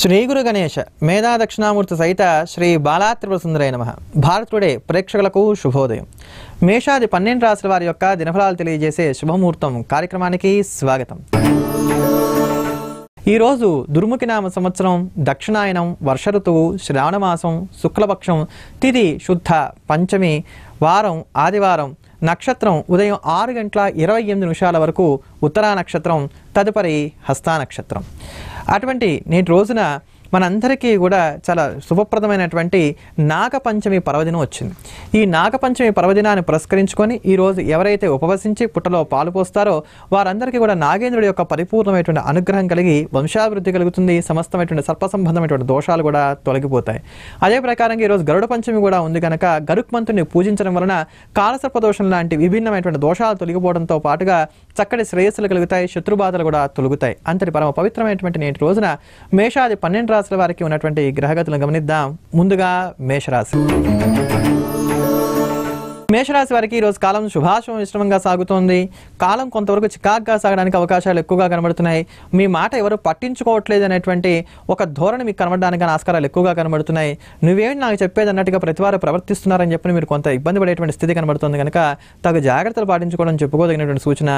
శ్రీ గురు గణేశ మేధా దక్షిణామూర్తి సహిత శ్రీ బాలాత్రిపుర సుందరాయ నమః. భారత్ టుడే ప్రేక్షకులకు శుభోదయం. మేషాది 12 రాశుల వారి యొక్క దినఫలాలు తెలియజేసే శుభముహూర్తం కార్యక్రమానికి స్వాగతం. ఈరోజు దుర్ముఖి నామ సంవత్సరం, దక్షిణాయనం, వర్ష ఋతువు, శ్రావణమాసం, శుక్లపక్షం, తిథి శుద్ధ పంచమి, వారం ఆదివారం, నక్షత్రం ఉదయం 6:28 వరకు ఉత్తరా నక్షత్రం, తదుపరి హస్తా నక్షత్రం. అటువంటి నేటి రోజున మనందరికీ కూడా చాలా శుభప్రదమైనటువంటి నాగపంచమి పర్వదినం వచ్చింది. ఈ నాగపంచమి పర్వదినాన్ని పురస్కరించుకొని ఈరోజు ఎవరైతే ఉపవసించి పుట్టలో పాలు పోస్తారో వారందరికీ కూడా నాగేంద్రుడి యొక్క పరిపూర్ణమైనటువంటి అనుగ్రహం కలిగి వంశాభివృద్ధి కలుగుతుంది. సమస్తమైనటువంటి సర్పసంబంధమైనటువంటి దోషాలు కూడా తొలగిపోతాయి. అదే ప్రకారంగా ఈరోజు గరుడ పంచమి కూడా ఉంది కనుక గరుక్మంతుని పూజించడం వలన కాలసర్పదోషం లాంటి విభిన్నమైనటువంటి దోషాలు తొలగిపోవడంతో పాటుగా చక్కటి శ్రేయస్సులు కలుగుతాయి, శత్రుబాధలు కూడా తొలగుతాయి. అంతటి పరమ పవిత్రమైనటువంటి నేటి రోజున మేషాది 12 రాశుల వారికి ఉన్నటువంటి గ్రహగతులను గమనిద్దాం. ముందుగా మేషరాశి. మేషరాశి వారికి ఈరోజు కాలం శుభాశుభ మిశ్రమంగా సాగుతోంది. కాలం కొంతవరకు చికాగ్గా సాగడానికి అవకాశాలు ఎక్కువగా కనబడుతున్నాయి. మీ మాట ఎవరు పట్టించుకోవట్లేదు అనేటువంటి ఒక ధోరణి మీకు కనబడడానికి ఆస్కారాలు ఎక్కువగా కనబడుతున్నాయి. నువ్వేమి నాకు చెప్పేది అన్నట్టుగా ప్రతివారు ప్రవర్తిస్తున్నారని చెప్పి మీరు కొంత ఇబ్బంది పడేటువంటి స్థితి కనబడుతుంది కనుక తగు జాగ్రత్తలు పాటించుకోవడం చెప్పుకోదగినటువంటి సూచన.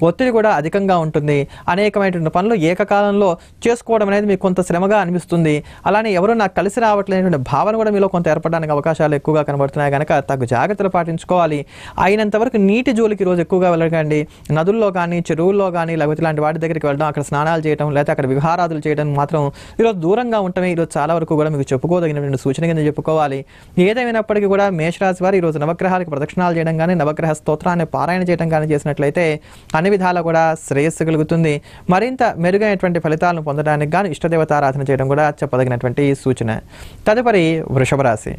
ఒత్తిడి కూడా అధికంగా ఉంటుంది. అనేకమైనటువంటి పనులు ఏకకాలంలో చేసుకోవడం అనేది మీకు కొంత శ్రమగా అనిపిస్తుంది. అలానే ఎవరు నాకు కలిసి రావట్లేనటువంటి భావన కూడా మీలో కొంత ఏర్పడడానికి అవకాశాలు ఎక్కువగా కనబడుతున్నాయి కనుక తగు జాగ్రత్తలు పాటించుకోవాలి. అయినంత వరకు నీటి జోలికి రోజు ఎక్కువగా వెళ్ళకండి. నదుల్లో కానీ చెరువుల్లో కానీ లేకపోతే ఇలాంటి వాటి దగ్గరికి వెళ్ళడం, అక్కడ స్నానాలు చేయడం లేకపోతే అక్కడ విహారాదులు చేయడం మాత్రం ఈరోజు దూరంగా ఉండటమే ఈరోజు చాలా వరకు కూడా మీకు చెప్పుకోదగినటువంటి సూచన కింద చెప్పుకోవాలి. ఏదేమైనప్పటికీ కూడా మేషరాశి వారు ఈరోజు నవగ్రహాలకు ప్రదక్షిణాలు చేయడం కానీ నవగ్రహ స్తోత్రాన్ని పారాయణ చేయడం కానీ చేసినట్లయితే అన్ని విధాలా కూడా శ్రేయస్సు కలుగుతుంది. మరింత మెరుగైనటువంటి ఫలితాలను పొందడానికి గాను ఇష్టదేవతారాధన చేయడం కూడా చెప్పదగినటువంటి సూచన. తదుపరి వృషభ రాశి.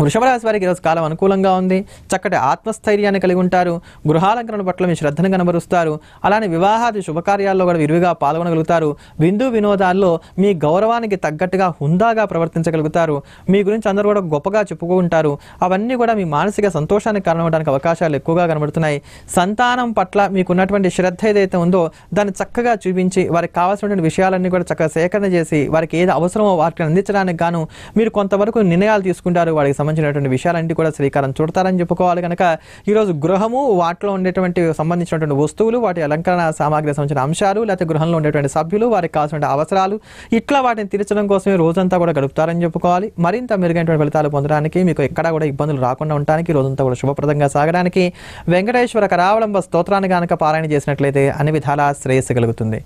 వృషభ రాశి వారికి ఈరోజు కాలం అనుకూలంగా ఉంది. చక్కటి ఆత్మస్థైర్యాన్ని కలిగి ఉంటారు. గృహాలంకరణ పట్ల మీ శ్రద్ధను కనబరుస్తారు. అలానే వివాహాది శుభకార్యాల్లో కూడా విరివిగా పాల్గొనగలుగుతారు. విందు వినోదాల్లో మీ గౌరవానికి తగ్గట్టుగా హుందాగా ప్రవర్తించగలుగుతారు. మీ గురించి అందరూ కూడా గొప్పగా చెప్పుకుంటారు. అవన్నీ కూడా మీ మానసిక సంతోషానికి కారణమవడానికి అవకాశాలు ఎక్కువగా కనబడుతున్నాయి. సంతానం పట్ల మీకున్నటువంటి శ్రద్ధ ఏదైతే ఉందో దాన్ని చక్కగా చూపించి వారికి కావాల్సినటువంటి విషయాలన్నీ కూడా చక్కగా సేకరణ చేసి వారికి ఏది అవసరమో వాటిని అందించడానికి గాను మీరు కొంతవరకు నిర్ణయాలు తీసుకుంటారు. వారికి సంబంధించినటువంటి విషయాలన్నీ కూడా శ్రీకారం చుడతారని చెప్పుకోవాలి. కనుక ఈరోజు గృహము, వాటిలో ఉండేటువంటి సంబంధించినటువంటి వస్తువులు, వాటి అలంకరణ సామాగ్రి సంబంధించిన అంశాలు, లేకపోతే గృహంలో ఉండేటువంటి సభ్యులు, వారికి కావాల్సిన అవసరాలు, ఇట్లా వాటిని తీర్చడం కోసమే రోజంతా కూడా గడుపుతారని చెప్పుకోవాలి. మరింత మెరుగైనటువంటి ఫలితాలు పొందడానికి మీకు ఎక్కడా కూడా ఇబ్బందులు రాకుండా ఉండడానికి రోజంతా కూడా శుభప్రదంగా సాగడానికి వెంకటేశ్వర కరావలంబ స్తోత్రాన్ని కనుక పారాయణ చేసినట్లయితే అన్ని విధాలా శ్రేయస్సు కలుగుతుంది.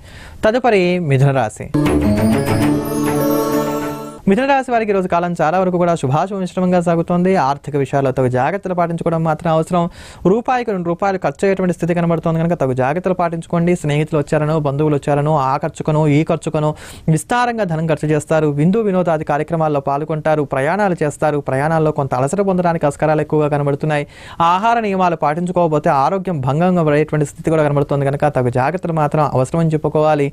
తదుపరి మిథున రాశి. మిథున రాశి వారికి ఈరోజు కాలం చాలా వరకు కూడా శుభాశుభ మిశ్రమంగా సాగుతోంది. ఆర్థిక విషయాల్లో తగు జాగ్రత్తలు పాటించుకోవడం మాత్రం అవసరం. రూపాయికి 2 రూపాయలు ఖర్చు అయ్యేటువంటి స్థితి కనబడుతోంది కనుక తగు జాగ్రత్తలు పాటించుకోండి. స్నేహితులు వచ్చారనో, బంధువులు వచ్చారనో, ఆ ఖర్చుకనో ఈ ఖర్చుకనో విస్తారంగా ధనం ఖర్చు చేస్తారు. విందు వినోదాది కార్యక్రమాల్లో పాల్గొంటారు. ప్రయాణాలు చేస్తారు. ప్రయాణాల్లో కొంత అలసట పొందడానికి ఆస్కారాలు ఎక్కువగా కనబడుతున్నాయి. ఆహార నియమాలు పాటించుకోకపోతే ఆరోగ్యం భంగంగా పడేటువంటి స్థితి కూడా కనబడుతుంది కనుక తగు జాగ్రత్తలు మాత్రం అవసరం అని చెప్పుకోవాలి.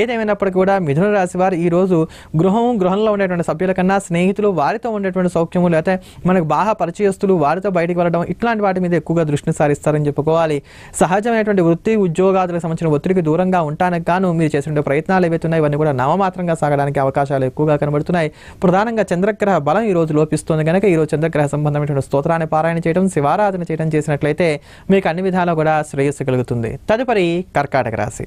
ఏదేమైనప్పటికీ కూడా మిథున రాశి వారు ఈరోజు గృహంలో ఉండేటువంటి సభ్యుల కన్నా స్నేహితులు, వారితో ఉండేటువంటి సౌఖ్యము, లేకపోతే మనకు బాగా పరిచయస్తులు, వారితో బయటికి వెళ్ళడం ఇట్లాంటి వాటి మీద ఎక్కువగా దృష్టిని సారిస్తారని చెప్పుకోవాలి. సహజమైనటువంటి వృత్తి ఉద్యోగాలకు సంబంధించిన ఒత్తిడికి దూరంగా ఉండడానికి గాను మీరు చేసిన ప్రయత్నాలు ఏవైతున్నాయి ఇవన్నీ కూడా నామమాత్రంగా సాగడానికి అవకాశాలు ఎక్కువగా కనబడుతున్నాయి. ప్రధానంగా చంద్రగ్రహ బలం ఈ రోజు లోపిస్తుంది కనుక ఈరోజు చంద్రగ్రహ సంబంధమైనటువంటి స్తోత్రాన్ని పారాయణ చేయడం, శివారాధన చేయడం చేసినట్లయితే మీకు అన్ని విధాలా కూడా శ్రేయస్సు కలుగుతుంది. తదుపరి కర్కాటక రాశి.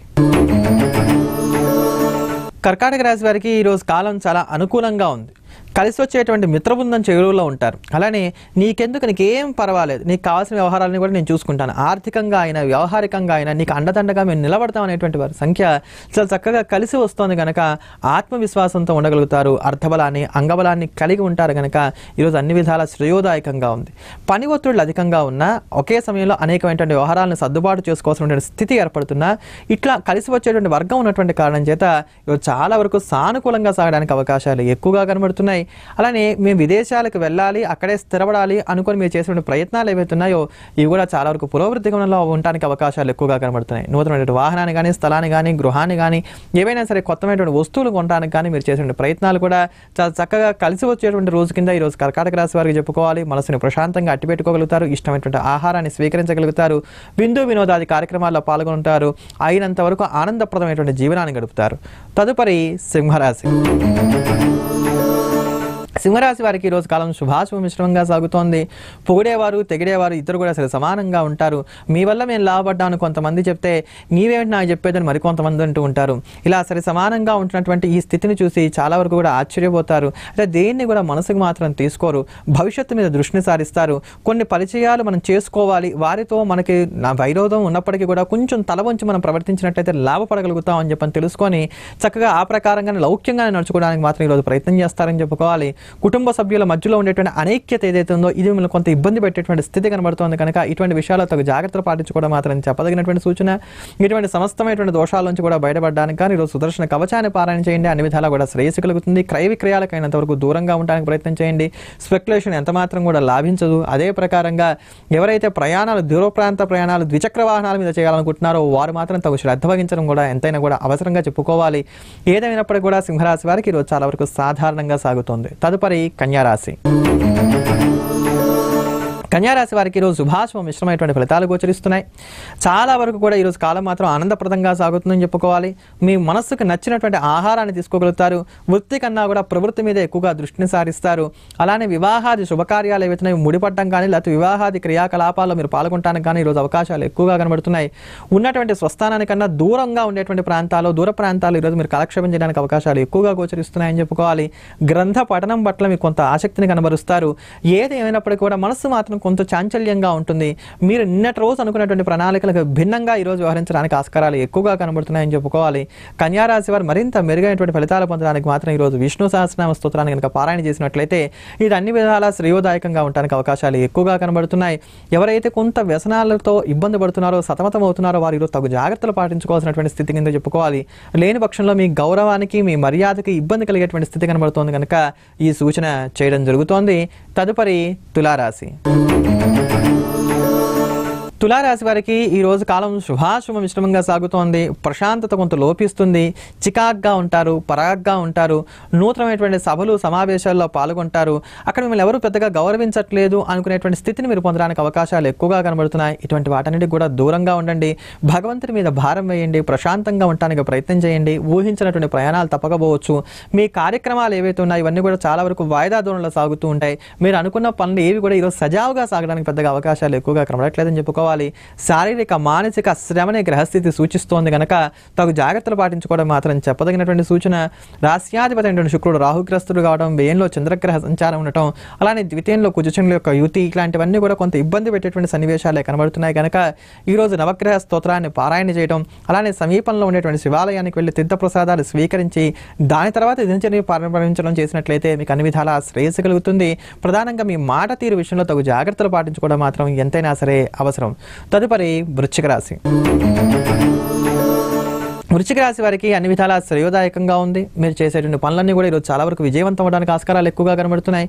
కర్కాటక రాశి వారికి ఈరోజు కాలం చాలా అనుకూలంగా ఉంది. కలిసి వచ్చేటువంటి మిత్రబృందం చెరువులో ఉంటారు. అలానే నీకేం పర్వాలేదు, నీకు కావాల్సిన వ్యవహారాలను కూడా నేను చూసుకుంటాను, ఆర్థికంగా అయినా వ్యవహారికంగా అయినా నీకు అండదండగా మేము నిలబడతాం అనేటువంటి వారి సంఖ్య చాలా చక్కగా కలిసి వస్తుంది కనుక ఆత్మవిశ్వాసంతో ఉండగలుగుతారు. అర్థబలాన్ని, అంగబలాన్ని కలిగి ఉంటారు కనుక ఈరోజు అన్ని విధాల శ్రేయోదాయకంగా ఉంది. పని ఒత్తిడులు అధికంగా ఉన్నా ఒకే సమయంలో అనేకమైనటువంటి వ్యవహారాలను సర్దుబాటు చేసుకోవాల్సినటువంటి స్థితి ఏర్పడుతున్నా ఇట్లా కలిసి వచ్చేటువంటి వర్గం ఉన్నటువంటి కారణం చేత ఈరోజు చాలా వరకు సానుకూలంగా సాగడానికి అవకాశాలు ఎక్కువగా కనబడుతున్నాయి. అలానే మేము విదేశాలకు వెళ్ళాలి, అక్కడే స్థిరపడాలి అనుకొని మీరు చేసిన ప్రయత్నాలు ఏవైతే ఉన్నాయో ఇవి కూడా చాలా వరకు పురోభివృద్ధి గమనంలో ఉండడానికి అవకాశాలు ఎక్కువగా కనబడుతున్నాయి. నూతనమైన వాహనాన్ని కానీ, స్థలాన్ని కానీ, గృహాన్ని కానీ, ఏవైనా సరే కొత్తమైనటువంటి వస్తువులు కొనడానికి కానీ మీరు చేసిన ప్రయత్నాలు కూడా చాలా చక్కగా కలిసి వచ్చేటువంటి రోజు కింద ఈ రోజు కర్కాటక రాశి వారికి చెప్పుకోవాలి. మనసుని ప్రశాంతంగా అట్టిపెట్టుకోగలుగుతారు, ఇష్టమైనటువంటి ఆహారాన్ని స్వీకరించగలుగుతారు, విందు వినోదాది కార్యక్రమాల్లో పాల్గొంటారు, అయినంత వరకు ఆనందప్రదమైనటువంటి జీవనాన్ని గడుపుతారు. తదుపరి సింహరాశి. సింహరాశి వారికి ఈరోజు కాలం శుభాశుభ మిశ్రమంగా సాగుతోంది. పొగిడేవారు తెగిడేవారు ఇద్దరు కూడా సరే సమానంగా ఉంటారు. మీ వల్ల మేము లాభపడ్డాను కొంతమంది చెప్తే, నీవేమిటి నాకు చెప్పేదని మరికొంతమంది అంటూ ఉంటారు. ఇలా సరే సమానంగా ఉంటున్నటువంటి ఈ స్థితిని చూసి చాలా వరకు కూడా ఆశ్చర్యపోతారు. అంటే దేన్ని కూడా మనసుకు మాత్రం తీసుకోరు, భవిష్యత్తు మీద దృష్టిని సారిస్తారు. కొన్ని పరిచయాలు మనం చేసుకోవాలి, వారితో మనకి వైరోధం ఉన్నప్పటికీ కూడా కొంచెం తల వంచి మనం ప్రవర్తించినట్లయితే లాభపడగలుగుతాం అని చెప్పని తెలుసుకొని చక్కగా ఆ ప్రకారంగానే లౌక్యంగానే నడుచుకోవడానికి మాత్రం ఈరోజు ప్రయత్నం చేస్తారని చెప్పుకోవాలి. కుటుంబ సభ్యుల మధ్యలో ఉండేటువంటి అనైక్యత ఏదైతే ఉందో ఇది మిమ్మల్ని కొంత ఇబ్బంది పెట్టేటువంటి స్థితి కనబడుతోంది కనుక ఇటువంటి విషయాల్లో తగు జాగ్రత్తలు పాటించుకోవడం మాత్రం చెప్పదగినటువంటి సూచన. ఇటువంటి సమస్తమైనటువంటి దోషాల నుంచి కూడా బయటపడడానికి కానీ ఈరోజు సుదర్శన కవచాన్ని పారాయణ చేయండి. అన్ని విధాలా కూడా శ్రేయస్సు కలుగుతుంది. క్రయ విక్రయాలకైనంత వరకు దూరంగా ఉండడానికి ప్రయత్నం చేయండి. స్పెక్యులేషన్ ఎంత మాత్రం కూడా లాభించదు. అదే ప్రకారంగా ఎవరైతే ప్రయాణాలు దూర ప్రాంత ప్రయాణాలు ద్విచక్ర వాహనాల మీద చేయాలనుకుంటున్నారో వారు మాత్రం తగు శ్రద్ధ వహించడం కూడా ఎంతైనా కూడా అవసరంగా చెప్పుకోవాలి. ఏదైనప్పటికీ కూడా సింహరాశి వారికి ఈరోజు చాలా వరకు సాధారణంగా సాగుతోంది. తదుపరి కన్యారాశి. కన్యారాశి వారికి ఈరోజు శుభాశుభ మిశ్రమైనటువంటి ఫలితాలు గోచరిస్తున్నాయి. చాలా వరకు కూడా ఈరోజు కాలం మాత్రం ఆనందప్రదంగా సాగుతుందని చెప్పుకోవాలి. మీ మనస్సుకు నచ్చినటువంటి ఆహారాన్ని తీసుకోగలుగుతారు. వృత్తి కన్నా కూడా ప్రవృత్తి మీద ఎక్కువగా దృష్టిని సారిస్తారు. అలానే వివాహాది శుభకార్యాలు ఏవైతే ముడిపడడం కానీ లేకపోతే వివాహాది క్రియాకలాపాల్లో మీరు పాల్గొనడానికి కానీ ఈరోజు అవకాశాలు ఎక్కువగా కనబడుతున్నాయి. ఉన్నటువంటి స్వస్థానానికన్నా దూరంగా ఉండేటువంటి ప్రాంతాలు దూర ప్రాంతాలు ఈరోజు మీరు కాలక్షేపం చేయడానికి అవకాశాలు ఎక్కువగా గోచరిస్తున్నాయని చెప్పుకోవాలి. గ్రంథ పఠనం పట్ల మీకు కొంత ఆసక్తిని కనబరుస్తారు. ఏది ఏమైనప్పటికీ కూడా మనస్సు మాత్రం కొంత చాంచల్యంగా ఉంటుంది. మీరు నిన్నటి రోజు అనుకున్నటువంటి ప్రణాళికలకు భిన్నంగా ఈరోజు వ్యవహరించడానికి ఆస్కారాలు ఎక్కువగా కనబడుతున్నాయని చెప్పుకోవాలి. కన్యారాశి వారు మరింత మెరుగైనటువంటి ఫలితాలు పొందడానికి మాత్రం ఈరోజు విష్ణు సహస్రనామ స్తోత్రాన్ని కనుక పారాయణ చేసినట్లయితే ఇది అన్ని విధాలా శ్రేయోదాయకంగా ఉండడానికి అవకాశాలు ఎక్కువగా కనబడుతున్నాయి. ఎవరైతే కొంత వ్యసనాలతో ఇబ్బంది పడుతున్నారో సతమతం అవుతున్నారో వారు ఈరోజు తగు జాగ్రత్తలు పాటించుకోవాల్సినటువంటి స్థితి కింద చెప్పుకోవాలి. లేని పక్షంలో మీ గౌరవానికి మీ మర్యాదకి ఇబ్బంది కలిగేటువంటి స్థితి కనబడుతోంది కనుక ఈ సూచన చేయడం జరుగుతోంది. తదుపరి తులారాశి. తులారాశి వారికి ఈ రోజు కాలం శుభాశుభ మిశ్రమంగా సాగుతోంది. ప్రశాంతత కొంత లోపిస్తుంది. చికాగ్గా ఉంటారు, పరాగ్గా ఉంటారు. నూతనమైనటువంటి సభలు సమావేశాల్లో పాల్గొంటారు. అక్కడ మిమ్మల్ని ఎవరు పెద్దగా గౌరవించట్లేదు అనుకునేటువంటి స్థితిని మీరు పొందడానికి అవకాశాలు ఎక్కువగా కనబడుతున్నాయి. ఇటువంటి వాటన్నిటికి కూడా దూరంగా ఉండండి. భగవంతుని మీద భారం వేయండి. ప్రశాంతంగా ఉండడానికి ప్రయత్నం చేయండి. ఊహించినటువంటి ప్రయాణాలు తప్పకపోవచ్చు. మీ కార్యక్రమాలు ఏవైతే ఉన్నాయో ఇవన్నీ కూడా చాలా వరకు వాయిదా ధోరణిలో సాగుతూ ఉంటాయి. మీరు అనుకున్న పనులు ఏవి కూడా ఈరోజు సజావుగా సాగడానికి పెద్దగా అవకాశాలు ఎక్కువగా కనబడట్లేదని చెప్పుకోవాలి. శారీరక మానసిక శ్రమనే గ్రహస్థితి సూచిస్తోంది కనుక తగు జాగ్రత్తలు పాటించుకోవడం మాత్రం చెప్పదగినటువంటి సూచన. రాశ్యాధిపతి అయినటువంటి శుక్రుడు రాహుగ్రస్తుడు కావడం, వ్యయంలో చంద్రగ్రహ సంచారం ఉండటం, అలానే ద్వితీయంలో కుజచంద్రుల యొక్క యుతి ఇలాంటివన్నీ కూడా కొంత ఇబ్బంది పెట్టేటువంటి సన్నివేశాలే కనబడుతున్నాయి కనుక ఈరోజు నవగ్రహ స్తోత్రాన్ని పారాయణ చేయడం, అలానే సమీపంలో ఉండేటువంటి శివాలయానికి వెళ్ళి తీర్థప్రసాదాలు స్వీకరించి దాని తర్వాత దినచర్య ప్రారంభించడం చేసినట్లయితే మీకు అన్ని విధాలా శ్రేయస్సు కలుగుతుంది. ప్రధానంగా మీ మాట తీరు విషయంలో తగు జాగ్రత్తలు పాటించుకోవడం మాత్రం ఎంతైనా సరే అవసరం. తదుపరి వృశ్చిక రాశి. వృశ్చిక రాశి వారికి అన్ని విధాలా శ్రేయోదాయకంగా ఉంది. మీరు చేసేటువంటి పనులన్నీ కూడా ఈరోజు చాలా వరకు విజయవంతం అవడానికి ఆస్కారాలు ఎక్కువగా కనబడుతున్నాయి.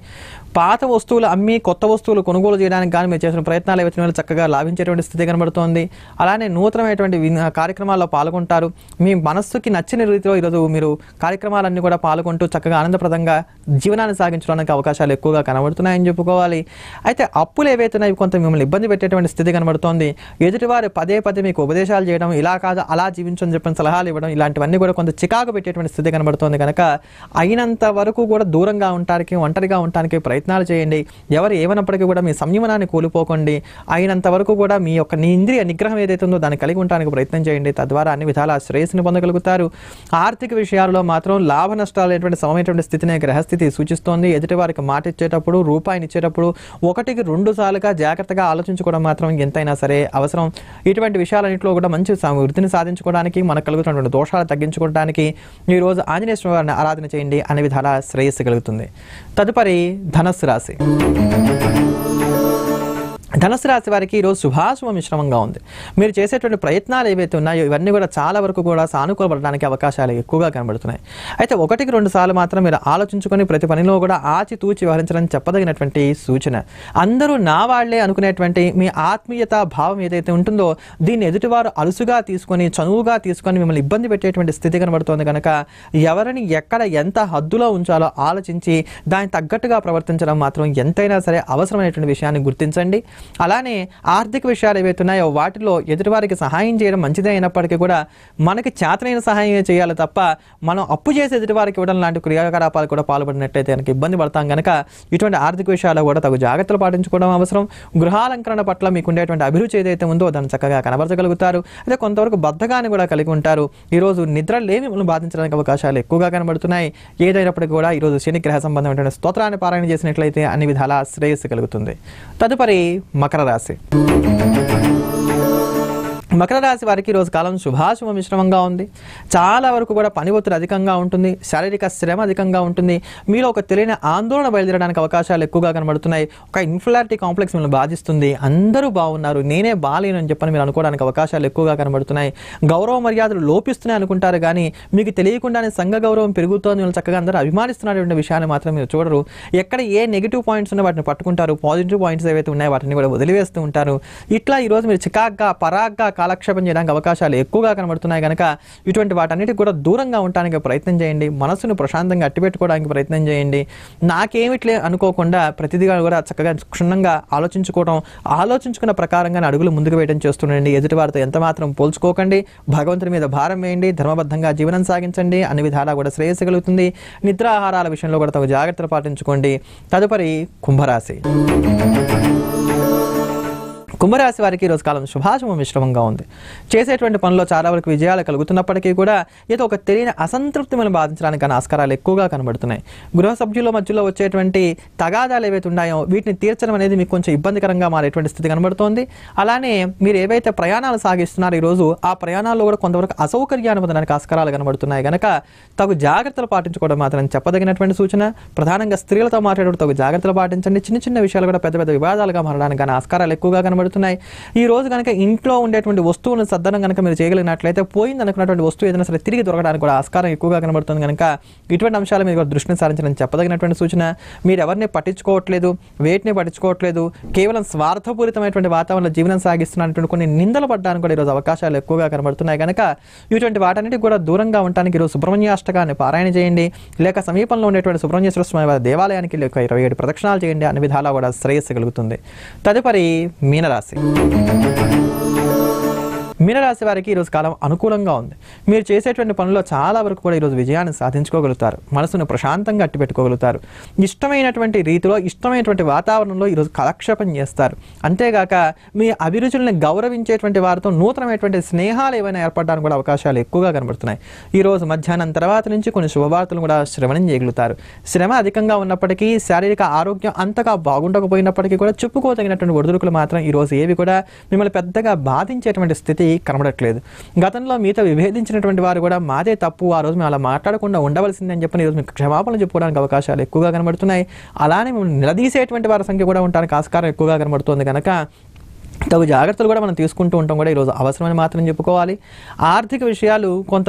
పాత వస్తువులు అమ్మి కొత్త వస్తువులు కొనుగోలు చేయడానికి కానీ మీరు చేసిన ప్రయత్నాలు ఏవైతే చక్కగా లాభించేటువంటి స్థితి కనబడుతోంది. అలానే నూతనమైనటువంటి కార్యక్రమాల్లో పాల్గొంటారు. మీ మనస్సుకి నచ్చిన రీతిలో ఈరోజు మీరు కార్యక్రమాలన్నీ కూడా పాల్గొంటూ చక్కగా ఆనందప్రదంగా జీవనాన్ని సాగించడానికి అవకాశాలు ఎక్కువగా కనబడుతున్నాయని చెప్పుకోవాలి. అయితే అప్పులు ఏవైతున్నాయి కొంత మిమ్మల్ని ఇబ్బంది పెట్టేటువంటి స్థితి కనబడుతోంది. ఎదుటివారు పదే పదే మీకు ఉపదేశాలు చేయడం, ఇలా కాదు అలా జీవించని చెప్పిన సలహాలు ఇవ్వడం, ఇలాంటివన్నీ కూడా కొంత చికాకు పెట్టేటువంటి స్థితి కనబడుతోంది కనుక అయినంత వరకు కూడా దూరంగా ఉండటానికి ఒంటరిగా ఉండటానికి ప్రయత్నాలు చేయండి. ఎవరు ఏమన్నప్పటికీ కూడా మీ సంయమనాన్ని కోల్పోకండి. అయినంత వరకు కూడా మీ యొక్క ఇంద్రియ నిగ్రహం ఏదైతే ఉందో దాన్ని కలిగి ఉండడానికి ప్రయత్నం చేయండి. తద్వారా అన్ని విధాల శ్రేయస్సుని పొందగలుగుతారు. ఆర్థిక విషయాల్లో మాత్రం లాభ నష్టాలు అనేటువంటి సమమైనటువంటి స్థితిని గ్రహస్థితి సూచిస్తోంది. ఎదుటి వారికి మాట ఇచ్చేటప్పుడు, రూపాయిని ఇచ్చేటప్పుడు 1కి 2 సార్లుగా జాగ్రత్తగా ఆలోచించుకోవడం మాత్రం ఎంతైనా సరే అవసరం. ఇటువంటి విషయాలన్నింటిలో కూడా మంచి వృద్ధిని సాధించుకోవడానికి మనకు కలుగుతున్నటువంటి దోషాలు తగ్గించుకోవడానికి ఈరోజు ఆంజనేయ స్వామి వారిని ఆరాధన చేయండి. అన్ని విధాల శ్రేయస్సు కలుగుతుంది. తదుపరి ధనస్సు రాశి. ధనుసు రాశి వారికి ఈరోజు శుభాశుభ మిశ్రమంగా ఉంది. మీరు చేసేటువంటి ప్రయత్నాలు ఏవైతే ఉన్నాయో ఇవన్నీ కూడా చాలా వరకు కూడా సానుకూలపడడానికి అవకాశాలు ఎక్కువగా కనబడుతున్నాయి. అయితే 1-2 సార్లు మాత్రం మీరు ఆలోచించుకొని ప్రతి పనిలో కూడా ఆచితూచి వ్యవహరించడం చెప్పదగినటువంటి సూచన. అందరూ నా వాళ్లే అనుకునేటువంటి మీ ఆత్మీయత భావం ఏదైతే ఉంటుందో దీన్ని ఎదుటివారు అలుసుగా తీసుకొని చనువుగా తీసుకొని మిమ్మల్ని ఇబ్బంది పెట్టేటువంటి స్థితి కనబడుతోంది కనుక ఎవరిని ఎక్కడ ఎంత హద్దులో ఉంచాలో ఆలోచించి దానికి తగ్గట్టుగా ప్రవర్తించడం మాత్రం ఎంతైనా సరే అవసరమైనటువంటి విషయాన్ని గుర్తించండి. అలానే ఆర్థిక విషయాలు ఏవైతే ఉన్నాయో వాటిలో ఎదుటివారికి సహాయం చేయడం మంచిదే అయినప్పటికీ కూడా మనకి చేతనైన సహాయం చేయాలి తప్ప మనం అప్పు చేసి ఎదుటివారికి ఇవ్వడం లాంటి క్రియాకలాపాలు కూడా పాల్పడినట్లయితే కనుక ఇబ్బంది పడతాం కనుక ఇటువంటి ఆర్థిక విషయాలు కూడా తగు జాగ్రత్తలు పాటించుకోవడం అవసరం. గృహాలంకరణ పట్ల మీకు ఉండేటువంటి అభిరుచి ఏదైతే ఉందో దాన్ని చక్కగా కనబరచగలుగుతారు. అయితే కొంతవరకు బద్ధకాన్ని కూడా కలిగి ఉంటారు. ఈరోజు నిద్ర లేమి మిమ్మల్ని బాధించడానికి అవకాశాలు ఎక్కువగా కనబడుతున్నాయి. ఏదైనప్పటికీ కూడా ఈరోజు శని గ్రహ సంబంధమైనటువంటి స్తోత్రాన్ని పారాయణ చేసినట్లయితే అన్ని విధాల శ్రేయస్సు కలుగుతుంది. తదుపరి మకర రాశి. మకర రాశి వారికి ఈరోజు కాలం శుభాశుభ మిశ్రమంగా ఉంది. చాలా వరకు కూడా పని ఒత్తిడి అధికంగా ఉంటుంది, శారీరక శ్రమ అధికంగా ఉంటుంది. మీలో ఒక తెలియని ఆందోళన బయలుదేరడానికి అవకాశాలు ఎక్కువగా కనబడుతున్నాయి. ఒక ఇన్ఫిలారిటీ కాంప్లెక్స్ మిమ్మల్ని బాధిస్తుంది. అందరూ బాగున్నారు, నేనే బాలేను అని చెప్పని మీరు అనుకోవడానికి అవకాశాలు ఎక్కువగా కనబడుతున్నాయి. గౌరవ మర్యాదలు లోపిస్తున్నాయి అనుకుంటారు కానీ మీకు తెలియకుండానే సంఘ గౌరవం పెరుగుతోంది, మిమ్మల్ని చక్కగా అందరూ అభిమానిస్తున్నటువంటి విషయాన్ని మాత్రం మీరు చూడరు. ఎక్కడ ఏ నెగిటివ్ పాయింట్స్ ఉన్నా వాటిని పట్టుకుంటారు, పాజిటివ్ పాయింట్స్ ఏవైతే ఉన్నాయో వాటిని కూడా వదిలివేస్తూ ఉంటారు. ఇట్లా ఈరోజు మీరు చికాగ్గా పరాగ్గా కాలక్షేపం చేయడానికి అవకాశాలు ఎక్కువగా కనబడుతున్నాయి కనుక ఇటువంటి వాటన్నిటికి కూడా దూరంగా ఉండడానికి ప్రయత్నం చేయండి. మనసును ప్రశాంతంగా అట్టిపెట్టుకోవడానికి ప్రయత్నం చేయండి. నాకేమిట్లే అనుకోకుండా ప్రతిదిగా కూడా చక్కగా క్షుణ్ణంగా ఆలోచించుకున్న ప్రకారంగా అడుగులు ముందుకు వేయడం చేస్తుండండి. ఎదుటి వారితో ఎంత మాత్రం పోల్చుకోకండి. భగవంతుని మీద భారం వేయండి. ధర్మబద్ధంగా జీవనం సాగించండి. అన్ని విధాలా కూడా శ్రేయస్సు కలుగుతుంది. నిద్రాహారాల విషయంలో కూడా తగు జాగ్రత్తలు పాటించుకోండి. తదుపరి కుంభరాశి. కుంభరాశి వారికి ఈరోజు కాలం శుభాశుభ మిశ్రమంగా ఉంది. చేసేటువంటి పనుల్లో చాలా వరకు విజయాలు కలుగుతున్నప్పటికీ కూడా ఏదో ఒక తెలియని అసంతృప్తి మనం బాధించడానికి ఆస్కారాలు ఎక్కువగా కనబడుతున్నాయి. గృహ సభ్యుల మధ్యలో వచ్చేటువంటి తగాదాలు ఏవైతే ఉన్నాయో వీటిని తీర్చడం అనేది మీకు కొంచెం ఇబ్బందికరంగా మారేటువంటి స్థితి కనబడుతోంది. అలానే మీరు ఏవైతే ప్రయాణాలు సాగిస్తున్నారో ఈరోజు ఆ ప్రయాణాల్లో కూడా కొంతవరకు అసౌకర్యాన్ని పొందడానికి ఆస్కారాలు కనబడుతున్నాయి కనుక తగు జాగ్రత్తలు పాటించుకోవడం మాత్రం చెప్పదగినటువంటి సూచన. ప్రధానంగా స్త్రీలతో మాట్లాడేటప్పుడు తగు జాగ్రత్తలు పాటించండి. చిన్న చిన్న విషయాలు కూడా పెద్ద పెద్ద వివాదాలుగా మారడానికి ఆస్కారాలు ఎక్కువగా కనబడుతున్నాయి. ఈ రోజు కనుక ఇంట్లో ఉండేటువంటి వస్తువులను సర్దనం కనుక మీరు చేయగలిగినట్లయితే పోయింది అనుకున్నటువంటి వస్తువు ఏదైనా సరే తిరిగి దొరకడానికి కూడా ఆస్కారం ఎక్కువగా కనబడుతుంది కనుక ఇటువంటి అంశాల మీద దృష్టిని సారించడం చెప్పదగినటువంటి సూచన. మీరు ఎవరిని పట్టించుకోవట్లేదు, వేటిని పట్టించుకోవట్లేదు, కేవలం స్వార్థపూరితమైనటువంటి వాతావరణంలో జీవనం సాగిస్తున్నటువంటి కొన్ని నిందలు పడడానికి కూడా ఈరోజు అవకాశాలు ఎక్కువగా కనబడుతున్నాయి కనుక ఇటువంటి వాటన్నిటికి కూడా దూరంగా ఉండడానికి ఈరోజు సుబ్రహ్మణ్యాష్టకాన్ని పారాయణ చేయండి. లేక సమీపంలో ఉండేటువంటి సుబ్రహ్మణ్యేశ్వర స్వామి వారి దేవాలయానికి లేక 27 ప్రదక్షిణాలు చేయండి. అన్ని విధాలా కూడా శ్రేయస్సు కలుగుతుంది. తదుపరి మీనరాశి. మీనరాశి వారికి ఈరోజు కాలం అనుకూలంగా ఉంది. మీరు చేసేటువంటి పనుల్లో చాలా వరకు కూడా ఈరోజు విజయాన్ని సాధించుకోగలుగుతారు. మనసును ప్రశాంతంగా అట్టిపెట్టుకోగలుగుతారు. ఇష్టమైనటువంటి రీతిలో ఇష్టమైనటువంటి వాతావరణంలో ఈరోజు కాలక్షేపం చేస్తారు. అంతేగాక మీ అభిరుచులను గౌరవించేటువంటి వారితో నూతనమైనటువంటి స్నేహాలు ఏవైనా ఏర్పడడానికి కూడా అవకాశాలు ఎక్కువగా కనబడుతున్నాయి. ఈరోజు మధ్యాహ్నం తర్వాత నుంచి కొన్ని శుభవార్తలు కూడా శ్రవణం చేయగలుగుతారు. శ్రమ అధికంగా ఉన్నప్పటికీ శారీరక ఆరోగ్యం అంతగా బాగుండకపోయినప్పటికీ కూడా చెప్పుకోదగినటువంటి ఒడిదుడుకులు మాత్రం ఈరోజు ఏవి కూడా మిమ్మల్ని పెద్దగా బాధించేటువంటి స్థితి కనబడట్లేదు. గతంలో మీతో విభేదించినటువంటి వారు కూడా మాదే తప్పు, ఆ రోజు మేము అలా మాట్లాడకుండా ఉండవలసిందని చెప్పి ఈరోజు మీకు క్షమాపణలు చెప్పుకోవడానికి అవకాశాలు ఎక్కువగా కనబడుతున్నాయి. అలానే నిలదీసేటువంటి వారి సంఖ్య కూడా ఉండడానికి ఆస్కారం ఎక్కువగా కనబడుతుంది కనుక తగు జాగ్రత్తలు కూడా మనం తీసుకుంటూ ఉంటాం కూడా ఈరోజు అవసరమని మాత్రం చెప్పుకోవాలి. ఆర్థిక విషయాలు కొంత